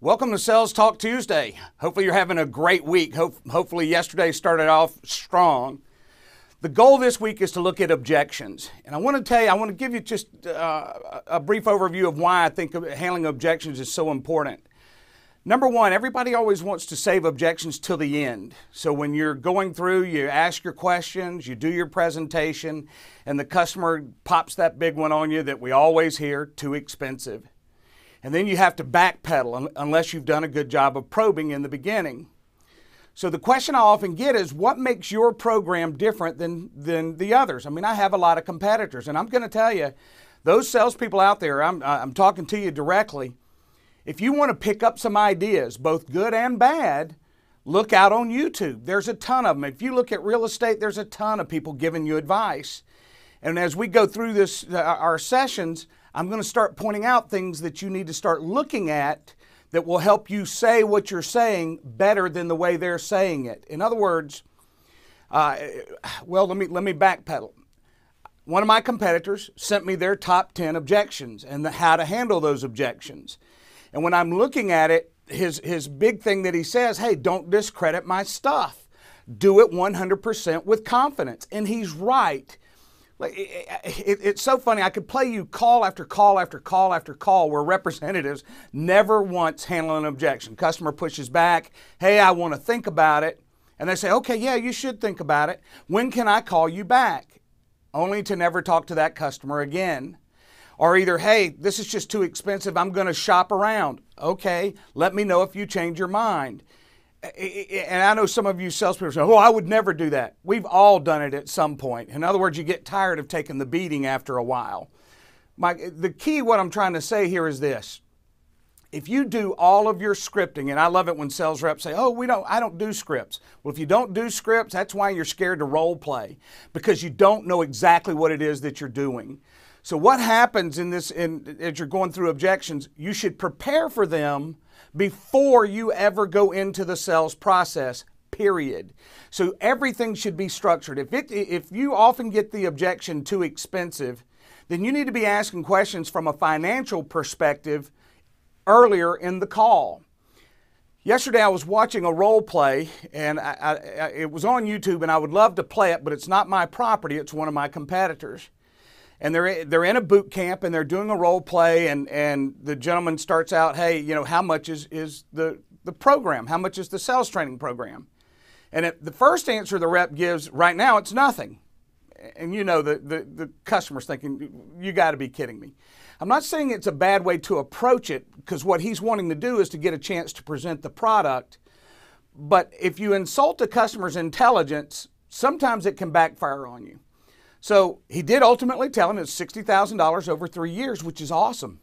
Welcome to Sales Talk Tuesday. Hopefully you're having a great week. Hopefully yesterday started off strong. The goal this week is to look at objections. And I want to give you just a brief overview of why I think handling objections is so important. Number one, everybody always wants to save objections till the end. So when you're going through, you ask your questions, you do your presentation, and the customer pops that big one on you that we always hear, too expensive. And then you have to backpedal unless you've done a good job of probing in the beginning. So the question I often get is, what makes your program different than the others? I mean, I have a lot of competitors, and I'm going to tell you, those salespeople out there, I'm talking to you directly. If you want to pick up some ideas, both good and bad, look out on YouTube. There's a ton of them. If you look at real estate, there's a ton of people giving you advice. And as we go through our sessions, I'm going to start pointing out things that you need to start looking at that will help you say what you're saying better than the way they're saying it. In other words, let me backpedal. One of my competitors sent me their top 10 objections and how to handle those objections. And when I'm looking at it, his big thing that he says, hey, don't discredit my stuff. Do it 100% with confidence. And he's right. It's so funny. I could play you call after call after call after call where representatives never once handle an objection. Customer pushes back, hey, I want to think about it. And they say, okay, yeah, you should think about it. When can I call you back? Only to never talk to that customer again. Or either, hey, this is just too expensive, I'm going to shop around. Okay, let me know if you change your mind. And I know some of you salespeople say, oh, I would never do that. We've all done it at some point. In other words, you get tired of taking the beating after a while. The key, what I'm trying to say here is this. If you do all of your scripting, and I love it when sales reps say, oh, I don't do scripts. Well, if you don't do scripts, that's why you're scared to role play, because you don't know exactly what it is that you're doing. So what happens as you're going through objections, you should prepare for them before you ever go into the sales process, period. So everything should be structured. If you often get the objection too expensive, then you need to be asking questions from a financial perspective earlier in the call. Yesterday I was watching a role play, and it was on YouTube, and I would love to play it, but it's not my property, it's one of my competitors. And they're in a boot camp, and they're doing a role play, and the gentleman starts out, hey, how much is the program? How much is the sales training program? And the first answer the rep gives, right now, it's nothing. And the customer's thinking, you got to be kidding me. I'm not saying it's a bad way to approach it, because what he's wanting to do is to get a chance to present the product. But if you insult a customer's intelligence, sometimes it can backfire on you. So he did ultimately tell him it's $60,000 over 3 years, which is awesome.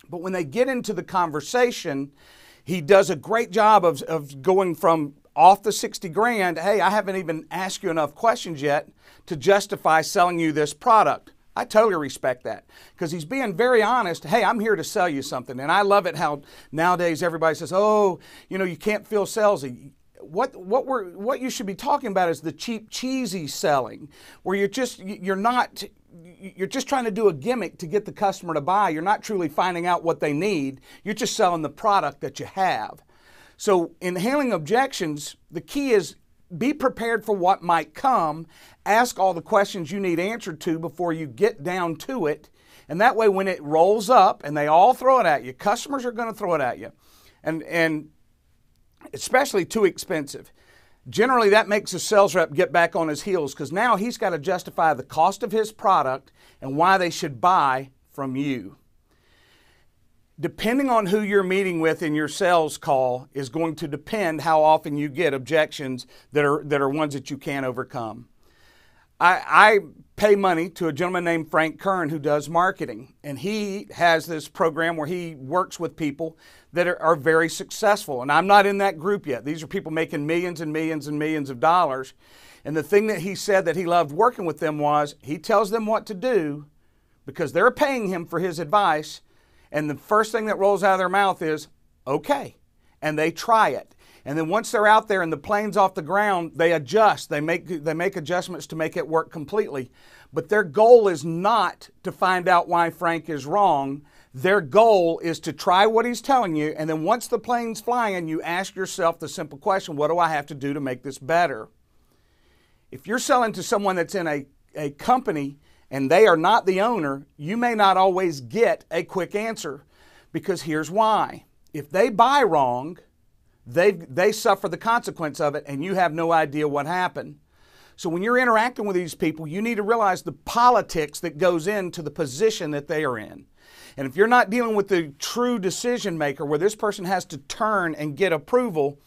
But when they get into the conversation, he does a great job of going from off the 60 grand, hey, I haven't even asked you enough questions yet to justify selling you this product. I totally respect that, because he's being very honest. Hey, I'm here to sell you something. And I love it how nowadays everybody says, oh, you can't feel salesy. What you should be talking about is the cheap, cheesy selling, where you're just trying to do a gimmick to get the customer to buy. You're not truly finding out what they need. You're just selling the product that you have. So in handling objections, the key is be prepared for what might come. Ask all the questions you need answered to before you get down to it. And that way, when it rolls up and they all throw it at you, customers are going to throw it at you. And especially too expensive. Generally, that makes a sales rep get back on his heels, because now he's got to justify the cost of his product and why they should buy from you. Depending on who you're meeting with in your sales call is going to depend how often you get objections that are ones that you can't overcome. I pay money to a gentleman named Frank Kern who does marketing, and he has this program where he works with people that are very successful, and I'm not in that group yet. These are people making millions and millions and millions of dollars, and the thing that he said that he loved working with them was he tells them what to do because they're paying him for his advice, and the first thing that rolls out of their mouth is, okay, and they try it. And then once they're out there and the plane's off the ground, they adjust. They make adjustments to make it work completely. But their goal is not to find out why Frank is wrong. Their goal is to try what he's telling you, and then once the plane's flying, you ask yourself the simple question, what do I have to do to make this better? If you're selling to someone that's in a company and they are not the owner, you may not always get a quick answer, because here's why. If they buy wrong, they suffer the consequence of it, and you have no idea what happened. So when you're interacting with these people, you need to realize the politics that goes into the position that they are in. And if you're not dealing with the true decision maker where this person has to turn and get approval,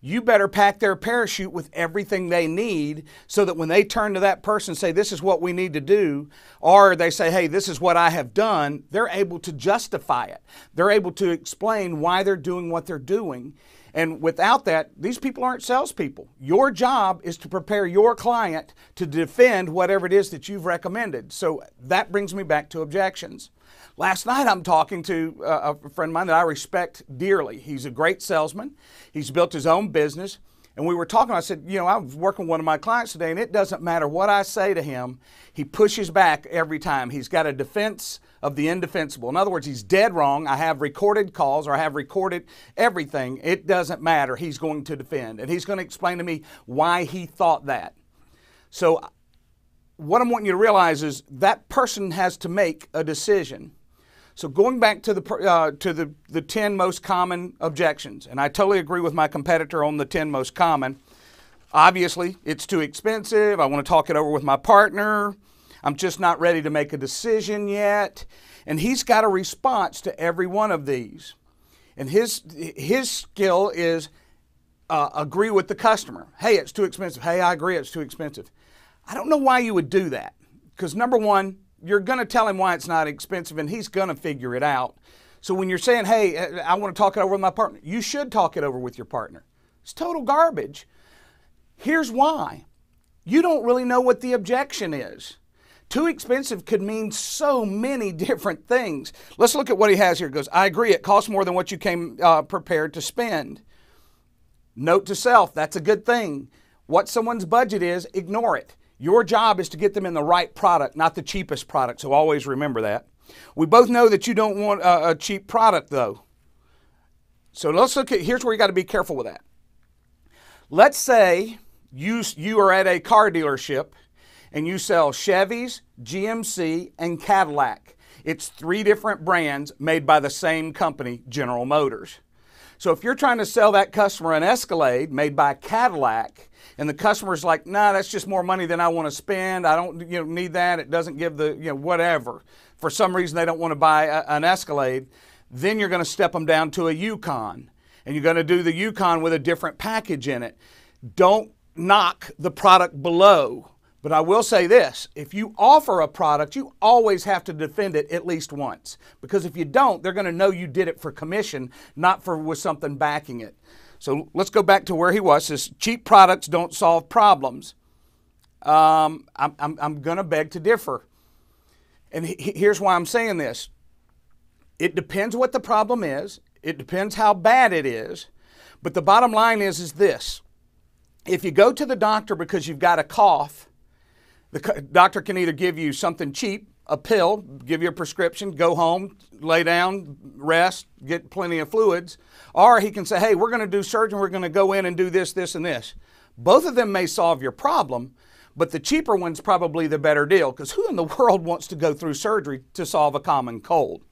you better pack their parachute with everything they need so that when they turn to that person and say, this is what we need to do, or they say, hey, this is what I have done, they're able to justify it. They're able to explain why they're doing what they're doing. And without that, these people aren't salespeople. Your job is to prepare your client to defend whatever it is that you've recommended. So that brings me back to objections. Last night I'm talking to a friend of mine that I respect dearly. He's a great salesman. He's built his own business. And we were talking, I said, I was working with one of my clients today, and it doesn't matter what I say to him, he pushes back every time. He's got a defense of the indefensible. In other words, he's dead wrong. I have recorded calls, or I have recorded everything. It doesn't matter. He's going to defend. And he's going to explain to me why he thought that. So what I'm wanting you to realize is that person has to make a decision. So going back to the 10 most common objections, and I totally agree with my competitor on the 10 most common. Obviously, it's too expensive. I want to talk it over with my partner. I'm just not ready to make a decision yet. And he's got a response to every one of these. And his skill is agree with the customer. Hey, it's too expensive. Hey, I agree, it's too expensive. I don't know why you would do that. Because number one, you're going to tell him why it's not expensive, and he's going to figure it out. So when you're saying, hey, I want to talk it over with my partner, you should talk it over with your partner. It's total garbage. Here's why. You don't really know what the objection is. Too expensive could mean so many different things. Let's look at what he has here. He goes, I agree, it costs more than what you came prepared to spend. Note to self, that's a good thing. What someone's budget is, ignore it. Your job is to get them in the right product, not the cheapest product, so always remember that. We both know that you don't want a cheap product, though. So let's look at, here's where you got to be careful with that. Let's say you are at a car dealership and you sell Chevys, GMC, and Cadillac. It's 3 different brands made by the same company, General Motors. So if you're trying to sell that customer an Escalade made by Cadillac, and the customer's like, nah, that's just more money than I want to spend. I don't need that. It doesn't give the, whatever. For some reason, they don't want to buy an Escalade. Then you're going to step them down to a Yukon. And you're going to do the Yukon with a different package in it. Don't knock the product below. But I will say this, if you offer a product, you always have to defend it at least once. Because if you don't, they're going to know you did it for commission, not with something backing it. So let's go back to where he was. Says, cheap products don't solve problems. I'm going to beg to differ. And here's why I'm saying this. It depends what the problem is. It depends how bad it is. But the bottom line is this. If you go to the doctor because you've got a cough, the doctor can either give you something cheap, a pill, give you a prescription, go home, lay down, rest, get plenty of fluids, or he can say, hey, we're going to do surgery, we're going to go in and do this, this, and this. Both of them may solve your problem, but the cheaper one's probably the better deal, because who in the world wants to go through surgery to solve a common cold?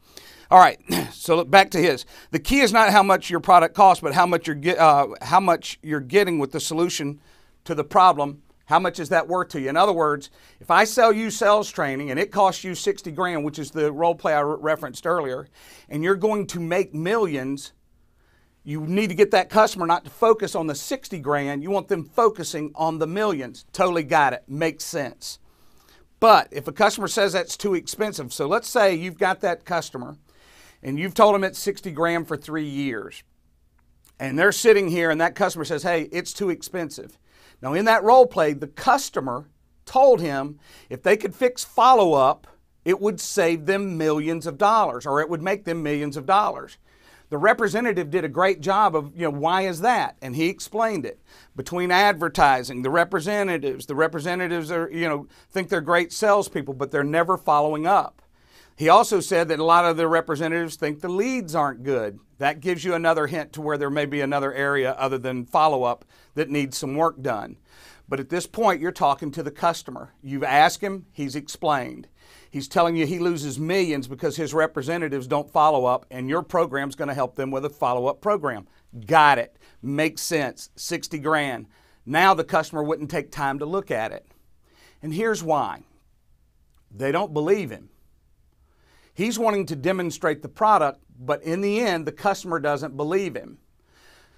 All right, so back to his. The key is not how much your product costs, but how much you're getting with the solution to the problem. How much is that worth to you? In other words, if I sell you sales training and it costs you 60 grand, which is the role play I referenced earlier, and you're going to make millions, you need to get that customer not to focus on the 60 grand. You want them focusing on the millions. Totally got it. Makes sense. But if a customer says that's too expensive, so let's say you've got that customer and you've told them it's 60 grand for 3 years, and they're sitting here and that customer says, hey, it's too expensive. Now, in that role play, the customer told him if they could fix follow-up, it would save them millions of dollars, or it would make them millions of dollars. The representative did a great job of, why is that? And he explained it. Between advertising, the representatives are, think they're great salespeople, but they're never following up. He also said that a lot of the representatives think the leads aren't good. That gives you another hint to where there may be another area other than follow-up that needs some work done. But at this point, you're talking to the customer. You've asked him, he's explained. He's telling you he loses millions because his representatives don't follow up, and your program's going to help them with a follow-up program. Got it. Makes sense. 60 grand. Now the customer wouldn't take time to look at it. And here's why. They don't believe him. He's wanting to demonstrate the product, but in the end, the customer doesn't believe him.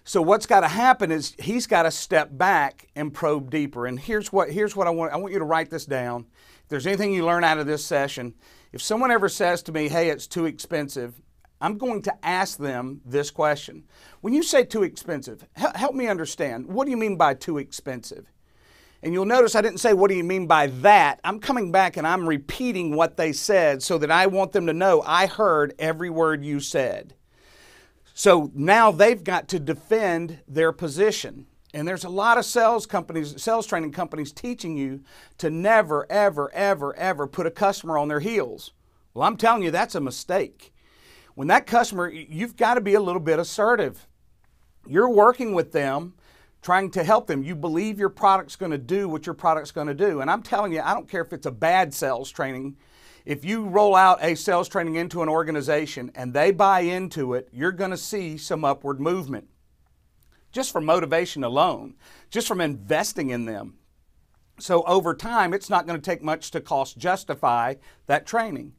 So what's got to happen is he's got to step back and probe deeper. And here's what I want you to write this down. If there's anything you learn out of this session, if someone ever says to me, hey, it's too expensive, I'm going to ask them this question. When you say too expensive, help me understand. What do you mean by too expensive? And you'll notice I didn't say, what do you mean by that? I'm coming back and I'm repeating what they said so that I want them to know I heard every word you said. So now they've got to defend their position. And there's a lot of sales training companies teaching you to never, ever, ever, ever put a customer on their heels. Well, I'm telling you, that's a mistake. When that customer, you've got to be a little bit assertive. You're working with them, trying to help them. You believe your product's going to do what your product's going to do. And I'm telling you, I don't care if it's a bad sales training. If you roll out a sales training into an organization and they buy into it, you're going to see some upward movement. Just from motivation alone, just from investing in them. So over time, it's not going to take much to cost justify that training.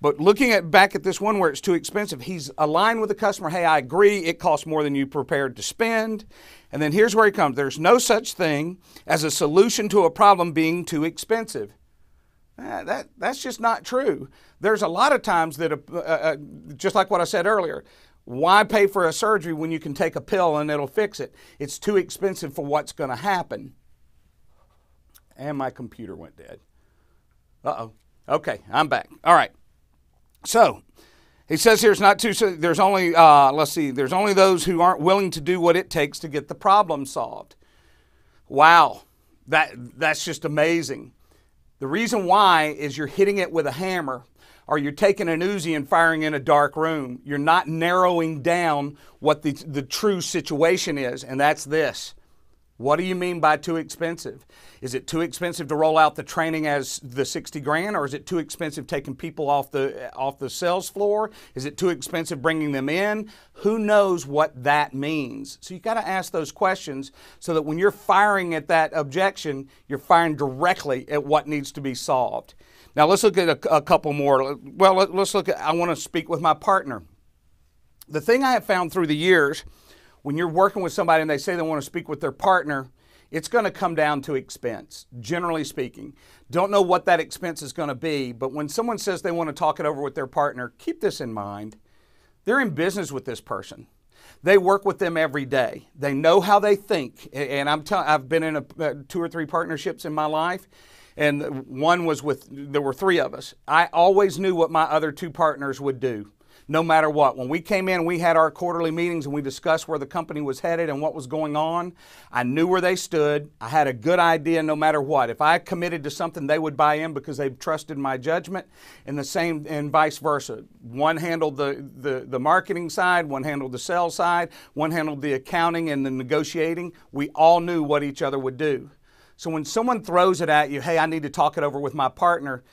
But looking back at this one where it's too expensive, he's aligned with the customer. Hey, I agree, it costs more than you prepared to spend. And then here's where he comes. There's no such thing as a solution to a problem being too expensive. That's just not true. There's a lot of times that, just like what I said earlier, why pay for a surgery when you can take a pill and it'll fix it? It's too expensive for what's going to happen. And my computer went dead. Uh-oh. Okay, I'm back. All right. So, he says here it's not too, there's only, there's only those who aren't willing to do what it takes to get the problem solved. Wow, that's just amazing. The reason why is you're hitting it with a hammer, or you're taking an Uzi and firing in a dark room. You're not narrowing down what the true situation is, and that's this. What do you mean by too expensive? Is it too expensive to roll out the training as the 60 grand, or is it too expensive taking people off the sales floor? Is it too expensive bringing them in? Who knows what that means? So you've got to ask those questions so that when you're firing at that objection, you're firing directly at what needs to be solved. Now let's look at a couple more. Well, let's look at, I want to speak with my partner. The thing I have found through the years, when you're working with somebody and they say they want to speak with their partner, it's going to come down to expense, generally speaking. Don't know what that expense is going to be, but when someone says they want to talk it over with their partner, keep this in mind. They're in business with this person. They work with them every day. They know how they think. And I've been in 2 or 3 partnerships in my life, and one was there were 3 of us. I always knew what my other 2 partners would do. No matter what. When we came in, we had our quarterly meetings and we discussed where the company was headed and what was going on. I knew where they stood. I had a good idea no matter what. If I committed to something, they would buy in because they trusted my judgment, and the same and vice versa. One handled the marketing side, one handled the sales side, one handled the accounting and the negotiating. We all knew what each other would do. So when someone throws it at you, hey, I need to talk it over with my partner,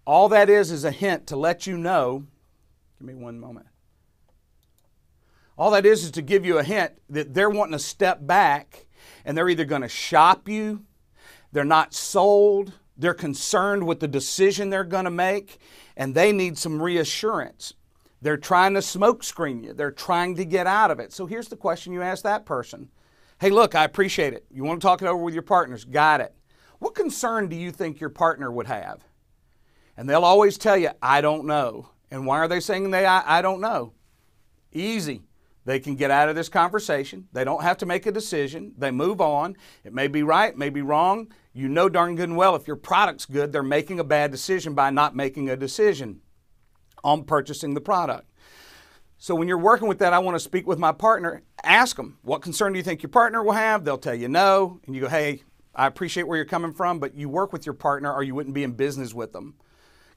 all that is a hint to let you know. Give me one moment. All that is to give you a hint that they're wanting to step back, and they're either going to shop you, they're not sold, they're concerned with the decision they're going to make, and they need some reassurance. They're trying to smoke screen you. They're trying to get out of it. So here's the question you ask that person. Hey, look, I appreciate it. You want to talk it over with your partners? Got it. What concern do you think your partner would have? And they'll always tell you, I don't know. And why are they saying I don't know? Easy. They can get out of this conversation. They don't have to make a decision. They move on. It may be right, may be wrong. You know darn good and well if your product's good, they're making a bad decision by not making a decision on purchasing the product. So when you're working with that, I want to speak with my partner. Ask them, what concern do you think your partner will have? They'll tell you no. And you go, hey, I appreciate where you're coming from, but you work with your partner or you wouldn't be in business with them.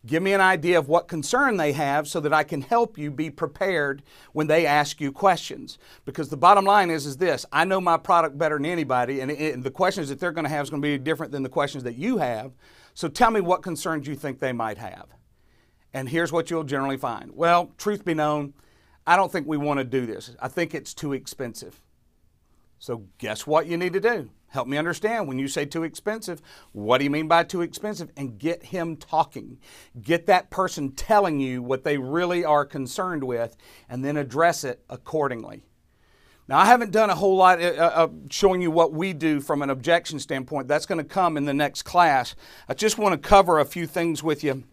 Give me an idea of what concern they have so that I can help you be prepared when they ask you questions. Because the bottom line is this, I know my product better than anybody, and the questions that they're going to have is going to be different than the questions that you have. So tell me what concerns you think they might have. And here's what you'll generally find. Well, truth be known, I don't think we want to do this. I think it's too expensive. So guess what you need to do? Help me understand. When you say too expensive, what do you mean by too expensive? And get him talking. Get that person telling you what they really are concerned with, and then address it accordingly. Now, I haven't done a whole lot of showing you what we do from an objection standpoint. That's going to come in the next class. I just want to cover a few things with you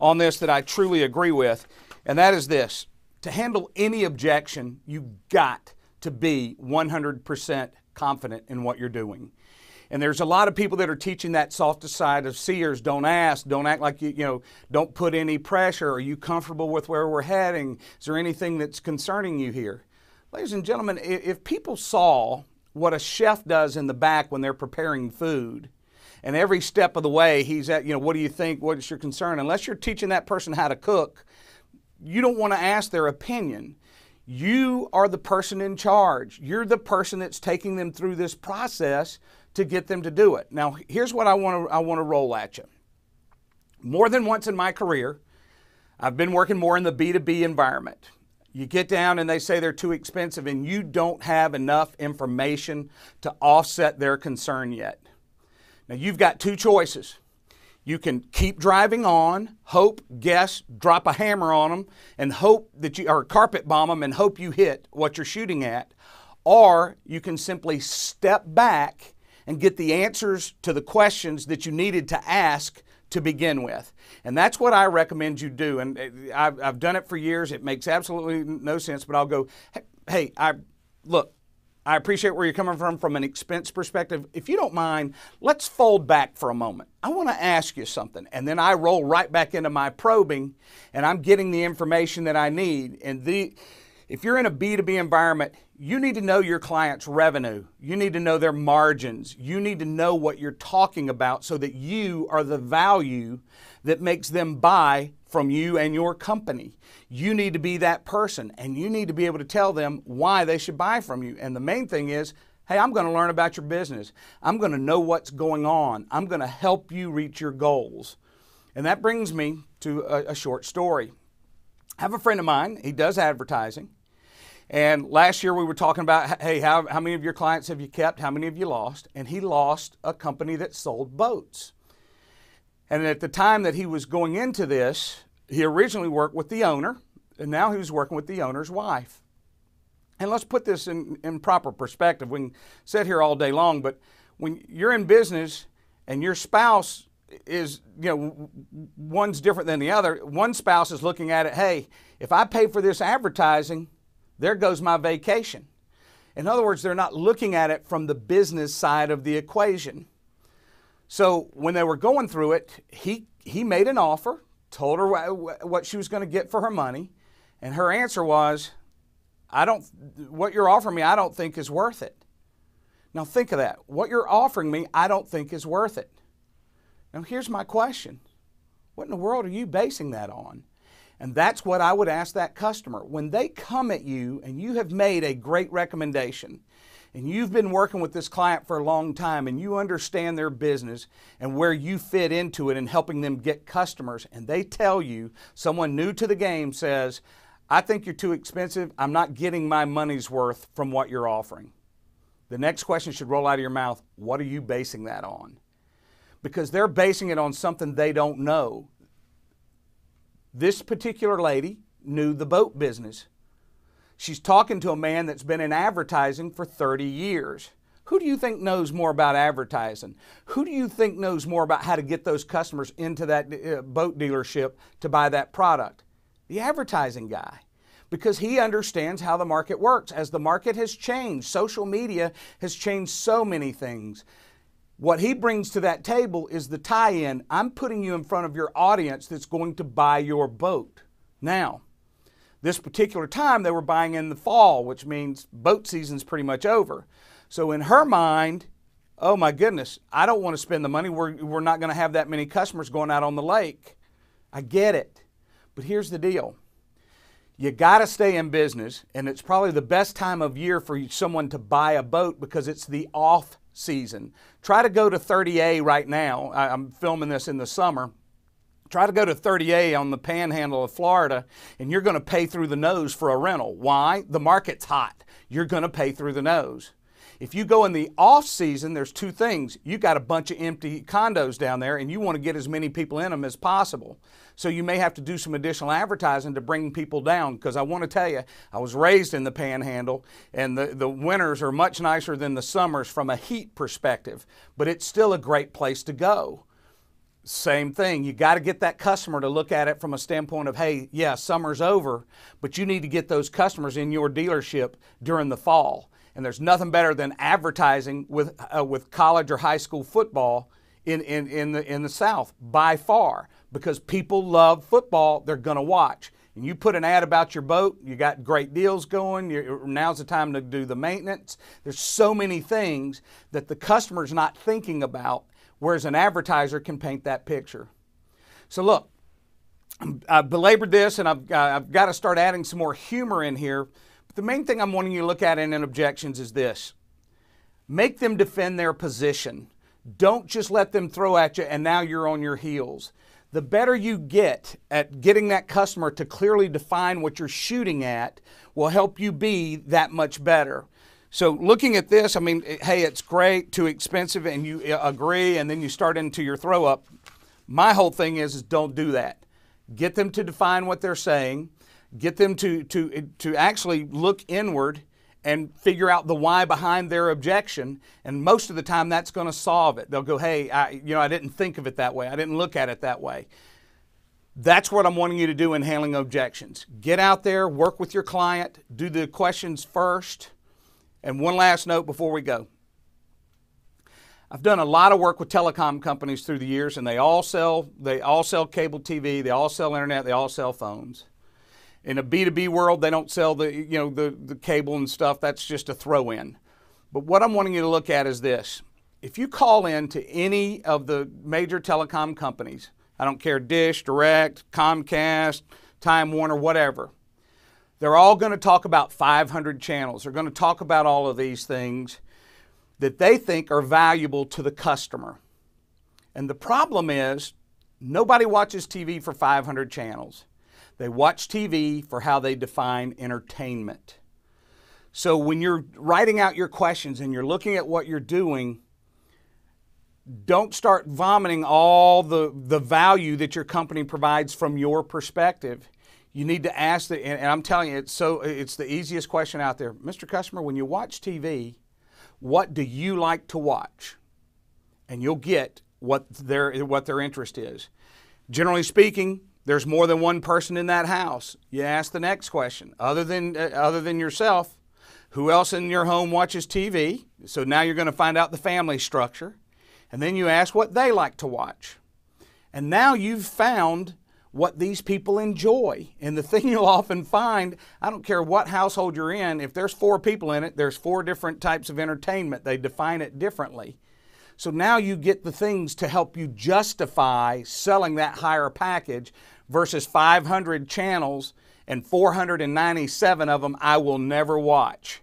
on this that I truly agree with, and that is this. To handle any objection, you've got to be 100% confident in what you're doing. And there's a lot of people that are teaching that soft side of seers. Don't ask, don't act like don't put any pressure. Are you comfortable with where we're heading? Is there anything that's concerning you here? Ladies and gentlemen, if people saw what a chef does in the back when they're preparing food, and every step of the way he's at, what do you think? What is your concern? Unless you're teaching that person how to cook, you don't want to ask their opinion. You are the person in charge. You're the person that's taking them through this process to get them to do it. Now, here's what I want to roll at you. More than once in my career, I've been working more in the B2B environment. You get down and they say they're too expensive and you don't have enough information to offset their concern yet. Now, you've got two choices. You can keep driving on, hope, guess, drop a hammer on them, and hope that or carpet bomb them and hope you hit what you're shooting at. Or you can simply step back and get the answers to the questions that you needed to ask to begin with. And that's what I recommend you do. And I've done it for years. It makes absolutely no sense, but I'll go, hey, look, I appreciate where you're coming from an expense perspective. If you don't mind, let's fold back for a moment. I want to ask you something. And then I roll right back into my probing, and I'm getting the information that I need. And if you're in a B2B environment, you need to know your client's revenue. You need to know their margins. You need to know what you're talking about so that you are the value that makes them buy from you and your company. You need to be that person, and you need to be able to tell them why they should buy from you. And the main thing is, hey, I'm going to learn about your business. I'm going to know what's going on. I'm going to help you reach your goals. And that brings me to a short story. I have a friend of mine. He does advertising. And last year we were talking about, hey, how many of your clients have you kept? How many have you lost? And he lost a company that sold boats. And at the time that he was going into this, he originally worked with the owner, and now he was working with the owner's wife. And let's put this in proper perspective. We can sit here all day long, but when you're in business and your spouse is, one's different than the other, one spouse is looking at it, hey, if I pay for this advertising, there goes my vacation. In other words, they're not looking at it from the business side of the equation. So when they were going through it, he made an offer, told her what she was going to get for her money, and her answer was, what you're offering me, I don't think is worth it. Now think of that. What you're offering me, I don't think is worth it. Now here's my question. What in the world are you basing that on? And that's what I would ask that customer. When they come at you and you have made a great recommendation, and you've been working with this client for a long time and you understand their business and where you fit into it and helping them get customers, and they tell you, someone new to the game says, I think you're too expensive, I'm not getting my money's worth from what you're offering. The next question should roll out of your mouth, what are you basing that on? Because they're basing it on something they don't know. This particular lady knew the boat business. She's talking to a man that's been in advertising for 30 years. Who do you think knows more about advertising? Who do you think knows more about how to get those customers into that boat dealership to buy that product? The advertising guy. Because he understands how the market works. As the market has changed, social media has changed so many things. What he brings to that table is the tie-in. I'm putting you in front of your audience that's going to buy your boat. Now, This particular time they were buying in the fall, which means boat season's pretty much over. So in her mind, oh my goodness, I don't want to spend the money. We're not going to have that many customers going out on the lake. I get it. But here's the deal. You got to stay in business, and it's probably the best time of year for someone to buy a boat because it's the off season. Try to go to 30A right now. I'm filming this in the summer. Try to go to 30A on the panhandle of Florida, and you're going to pay through the nose for a rental. Why? The market's hot. You're going to pay through the nose. If you go in the off season, there's two things. You got a bunch of empty condos down there, and you want to get as many people in them as possible. So you may have to do some additional advertising to bring people down, because I want to tell you, I was raised in the panhandle, and the winters are much nicer than the summers from a heat perspective, but it's still a great place to go. Same thing. You got to get that customer to look at it from a standpoint of, hey, yeah, summer's over, but you need to get those customers in your dealership during the fall. And there's nothing better than advertising with college or high school football in the South by far, because people love football. They're going to watch. And you put an ad about your boat, you got great deals going. Now's the time to do the maintenance. There's so many things that the customer's not thinking about, whereas an advertiser can paint that picture. So look, I've belabored this, and I've got to start adding some more humor in here. The main thing I'm wanting you to look at in objections is this. Make them defend their position. Don't just let them throw at you and now you're on your heels. The better you get at getting that customer to clearly define what you're shooting at will help you be that much better. So looking at this, I mean, hey, it's great, too expensive, and you agree, and then you start into your throw up. My whole thing is don't do that. Get them to define what they're saying. Get them to actually look inward and figure out the why behind their objection, and most of the time that's going to solve it. They'll go, hey, I didn't think of it that way. I didn't look at it that way. That's what I'm wanting you to do in handling objections. Get out there, work with your client, do the questions first. And one last note before we go. I've done a lot of work with telecom companies through the years, and they all sell cable TV, they all sell internet, they all sell phones. In a B2B world, they don't sell the cable and stuff. That's just a throw-in. But what I'm wanting you to look at is this. If you call in to any of the major telecom companies, I don't care, Dish, Direct, Comcast, Time Warner, whatever, they're all going to talk about 500 channels. They're going to talk about all of these things that they think are valuable to the customer. And the problem is, nobody watches TV for 500 channels. They watch TV for how they define entertainment. So when you're writing out your questions and you're looking at what you're doing, don't start vomiting all the value that your company provides from your perspective. You need to ask, and I'm telling you, it's the easiest question out there. Mr. Customer, when you watch TV, what do you like to watch? And you'll get what their interest is. Generally speaking, there's more than one person in that house. You ask the next question. Other than yourself, who else in your home watches TV? So now you're going to find out the family structure. And then you ask what they like to watch. And now you've found what these people enjoy. And the thing you'll often find, I don't care what household you're in, if there's 4 people in it, there's 4 different types of entertainment. They define it differently. So now you get the things to help you justify selling that higher package versus 500 channels and 497 of them I will never watch.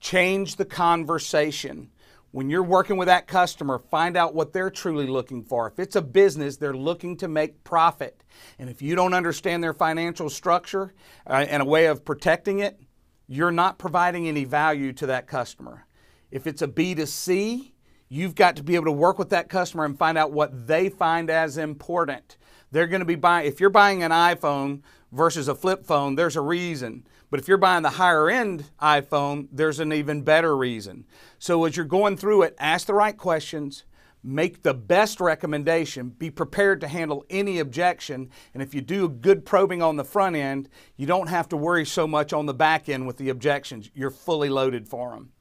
Change the conversation. When you're working with that customer, find out what they're truly looking for. If it's a business, they're looking to make profit. And if you don't understand their financial structure and a way of protecting it, you're not providing any value to that customer. If it's a B2C, you've got to be able to work with that customer and find out what they find as important. They're going to be buying, if you're buying an iPhone versus a flip phone, there's a reason. But if you're buying the higher end iPhone, there's an even better reason. So as you're going through it, ask the right questions, make the best recommendation, be prepared to handle any objection. And if you do good probing on the front end, you don't have to worry so much on the back end with the objections. You're fully loaded for them.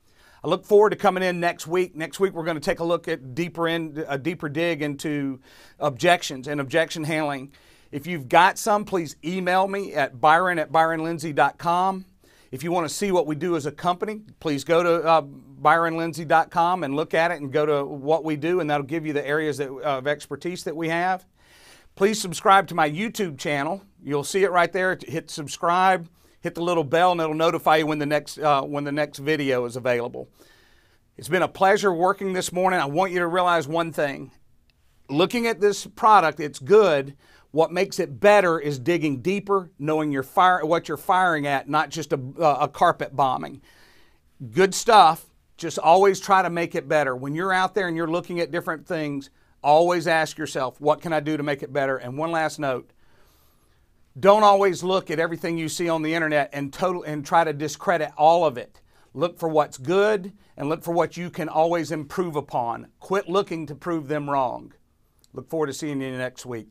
I look forward to coming in next week. Next week, we're going to take a look at a deeper dig into objections and objection handling. If you've got some, please email me at byron@byronlindsey.com. If you want to see what we do as a company, please go to byronlindsey.com and look at it and go to what we do, and that'll give you the areas of expertise that we have. Please subscribe to my YouTube channel. You'll see it right there. Hit subscribe, hit the little bell, and it'll notify you when the next video is available. It's been a pleasure working this morning. I want you to realize one thing. Looking at this product, it's good. What makes it better is digging deeper, knowing what you're firing at, not just a carpet bombing. Good stuff. Just always try to make it better. When you're out there and you're looking at different things, always ask yourself, what can I do to make it better? And one last note, don't always look at everything you see on the internet and try to discredit all of it. Look for what's good and look for what you can always improve upon. Quit looking to prove them wrong. Look forward to seeing you next week.